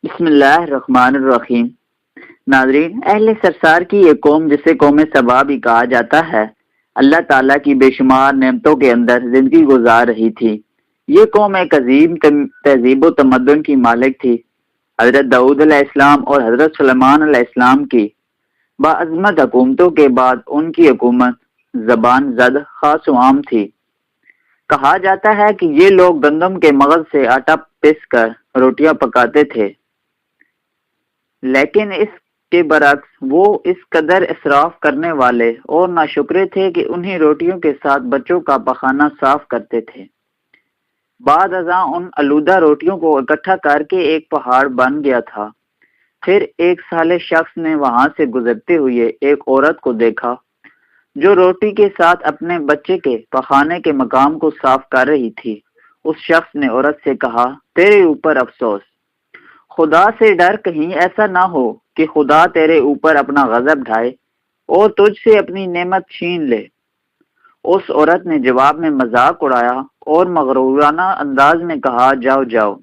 بسم اللہ الرحمن الرحیم۔ ناظرین، اہل سرسار کی یہ قوم جسے قوم سبا بھی کہا جاتا ہے، اللہ تعالیٰ کی بے شمار نعمتوں کے اندر زندگی گزار رہی تھی۔ یہ قوم ایک عظیم تہذیب و تمدن کی مالک تھی۔ حضرت داؤد علیہ السلام اور حضرت سلیمان علیہ السلام کی باعظمت حکومتوں کے بعد ان کی حکومت زبان زد خاص و عام تھی۔ کہا جاتا ہے کہ یہ لوگ گندم کے مغز سے آٹا پس کر روٹیاں پکاتے تھے، لیکن اس کے برعکس وہ اس قدر اسراف کرنے والے اور ناشکرے تھے کہ انہی روٹیوں کے ساتھ بچوں کا پخانہ صاف کرتے تھے۔ بعد ازاں ان آلودہ روٹیوں کو اکٹھا کر کے ایک پہاڑ بن گیا تھا۔ پھر ایک صالح شخص نے وہاں سے گزرتے ہوئے ایک عورت کو دیکھا جو روٹی کے ساتھ اپنے بچے کے پخانے کے مقام کو صاف کر رہی تھی۔ اس شخص نے عورت سے کہا، تیرے اوپر افسوس، خدا سے ڈر، کہیں ایسا نہ ہو کہ خدا تیرے اوپر اپنا غضب ڈھائے اور تجھ سے اپنی نعمت چھین لے۔ اس عورت نے جواب میں مذاق اڑایا اور مغرورانہ انداز میں کہا، جاؤ جاؤ،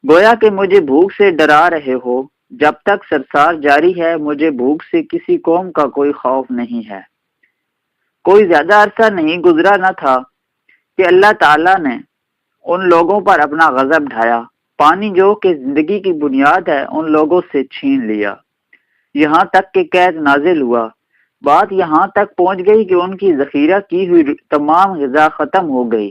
گویا کہ مجھے بھوک سے ڈرا رہے ہو۔ جب تک سرسار جاری ہے مجھے بھوک سے کسی قوم کا کوئی خوف نہیں ہے۔ کوئی زیادہ عرصہ نہیں گزرا نہ تھا کہ اللہ تعالیٰ نے ان لوگوں پر اپنا غضب ڈھایا، پانی جو کہ زندگی کی بنیاد ہے ان لوگوں سے چھین لیا، یہاں تک کہ قحط نازل ہوا۔ بات یہاں تک پہنچ گئی کہ ان کی ذخیرہ کی ہوئی تمام غذا ختم ہو گئی۔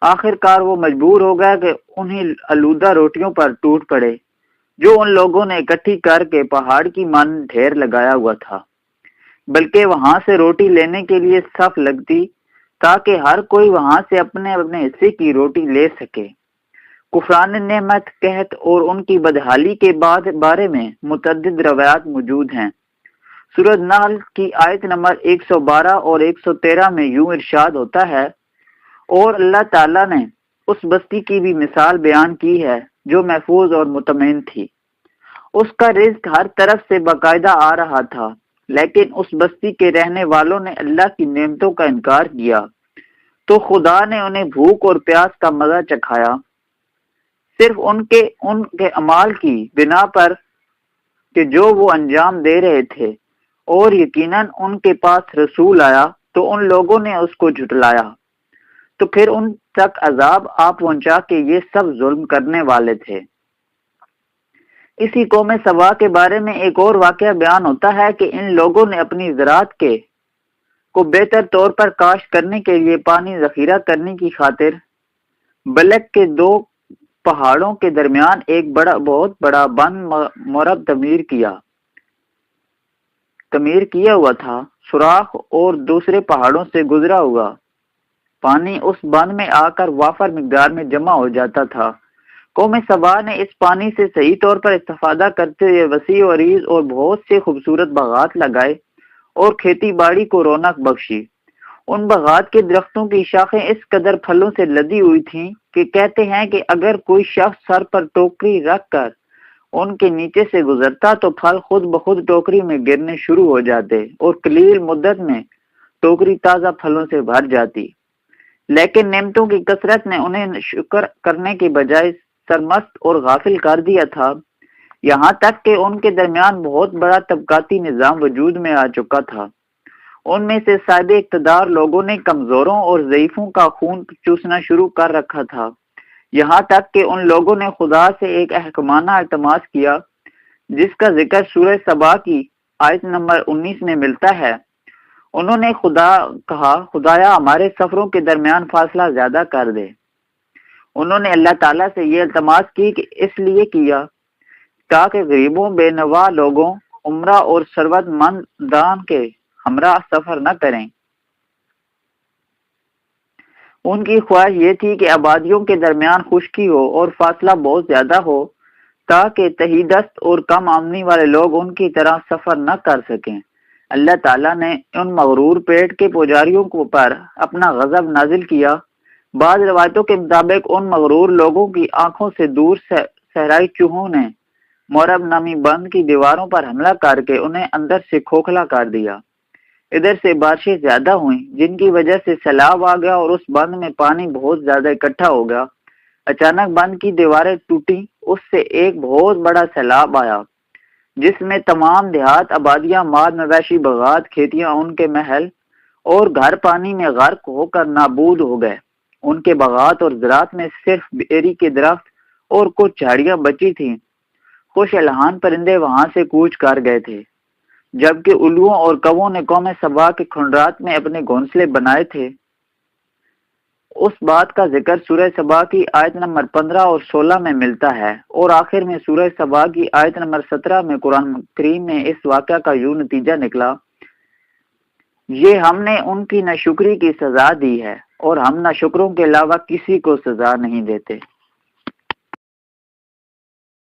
آخر کار وہ مجبور ہو گیا کہ انہیں آلودہ روٹیوں پر ٹوٹ پڑے جو ان لوگوں نے اکٹھی کر کے پہاڑ کی مانند ڈھیر لگایا ہوا تھا، بلکہ وہاں سے روٹی لینے کے لیے صف لگتی تاکہ ہر کوئی وہاں سے اپنے اپنے حصے کی روٹی لے سکے۔ کفران نعمت، قحط اور ان کی بدحالی کے بارے میں متعدد روایات موجود ہیں۔ سورۃ نحل کی آیت نمبر 112 اور 113 میں یوں ارشاد ہوتا ہے، اور اللہ تعالیٰ نے اس بستی کی بھی مثال بیان کی ہے جو محفوظ اور مطمئن تھی۔ اس کا رزق ہر طرف سے باقاعدہ آ رہا تھا، لیکن اس بستی کے رہنے والوں نے اللہ کی نعمتوں کا انکار کیا تو خدا نے انہیں بھوک اور پیاس کا مزہ چکھایا، صرف ان کے اعمال کی بنا پر کہ جو وہ انجام دے رہے تھے، اور یقیناً ان کے پاس رسول آیا تو ان لوگوں نے اس کو جھٹلایا، تو پھر ان تک عذاب آ پہنچا کہ یہ سب ظلم کرنے والے تھے۔ اسی قوم سبا کے بارے میں ایک اور واقعہ بیان ہوتا ہے کہ ان لوگوں نے اپنی زراعت کو بہتر طور پر کاشت کرنے کے لیے پانی ذخیرہ کرنے کی خاطر بلک کے دو پہاڑوں کے درمیان ایک بہت بڑا بند مرب تعمیر کیا ہوا تھا۔ سوراخ اور دوسرے پہاڑوں سے گزرا ہوا پانی اس بند میں آ کر وافر مقدار میں جمع ہو جاتا تھا۔ قوم سبا نے اس پانی سے صحیح طور پر استفادہ کرتے ہوئے وسیع و عریض اور بہت سے خوبصورت باغات لگائے اور کھیتی باڑی کو رونق بخشی۔ ان باغات کے درختوں کی شاخیں اس قدر پھلوں سے لدی ہوئی تھیں کہ کہتے ہیں کہ اگر کوئی شخص سر پر ٹوکری رکھ کر ان کے نیچے سے گزرتا تو پھل خود بخود ٹوکری میں گرنے شروع ہو جاتے اور قلیل مدت میں ٹوکری تازہ پھلوں سے بھر جاتی۔ لیکن نعمتوں کی کثرت نے انہیں شکر کرنے کے بجائے سرمست اور غافل کر دیا تھا، یہاں تک کہ ان کے درمیان بہت بڑا طبقاتی نظام وجود میں آ چکا تھا۔ ان میں سے صاحب اقتدار لوگوں نے کمزوروں اور ضعیفوں کا خون چوسنا شروع کر رکھا تھا، یہاں تک کہ ان لوگوں نے خدا سے ایک احکمانہ التماس کیا جس کا ذکر سورہ سبا کی آیت نمبر 19 میں ملتا ہے۔ انہوں نے کہا، خدایا ہمارے سفروں کے درمیان فاصلہ زیادہ کر دے۔ انہوں نے اللہ تعالیٰ سے یہ التماس کی کہ اس لیے کیا تاکہ غریبوں، بے نوا لوگوں، عمرہ اور ثروت مندان کے ہمراہ سفر نہ کریں۔ ان کی خواہش یہ تھی کہ آبادیوں کے درمیان خشکی ہو اور فاصلہ بہت زیادہ ہو تاکہ تہی دست اور کم آمدنی والے لوگ ان کی طرح سفر نہ کر سکیں۔ اللہ تعالیٰ نے ان مغرور پیٹ کے پجاریوں پر اپنا غضب نازل کیا۔ بعض روایتوں کے مطابق ان مغرور لوگوں کی آنکھوں سے دور صحرائی چوہوں نے مورب نامی بند کی دیواروں پر حملہ کر کے انہیں اندر سے کھوکھلا کر دیا۔ ادھر سے بارشیں زیادہ ہوئیں جن کی وجہ سے سیلاب آ گیا اور اس بند میں پانی بہت زیادہ اکٹھا ہو گیا۔ اچانک بند کی دیواریں ٹوٹی اس سے ایک بہت بڑا سیلاب آیا جس میں تمام دیہات، آبادیاں، مال مویشی، باغات، کھیتیاں، ان کے محل اور گھر پانی میں غرق ہو کر نابود ہو گئے۔ ان کے باغات اور زراعت میں صرف بیری کے درخت اور کچھ جھاڑیاں بچی تھیں۔ خوش الحان پرندے وہاں سے کوچ کر گئے تھے، جبکہ الوؤں اور کووں نے قوم سبا کے کھنڈرات میں اپنے گھونسلے بنائے تھے۔ اس بات کا ذکر سورہ سبا کی آیت نمبر 15 اور 16 میں ملتا ہے، اور آخر میں سورہ سبا کی آیت نمبر 17 میں قرآن کریم میں اس واقعہ کا یوں نتیجہ نکلا: یہ ہم نے ان کی ناشکری کی سزا دی ہے، اور ہم ناشکروں کے علاوہ کسی کو سزا نہیں دیتے۔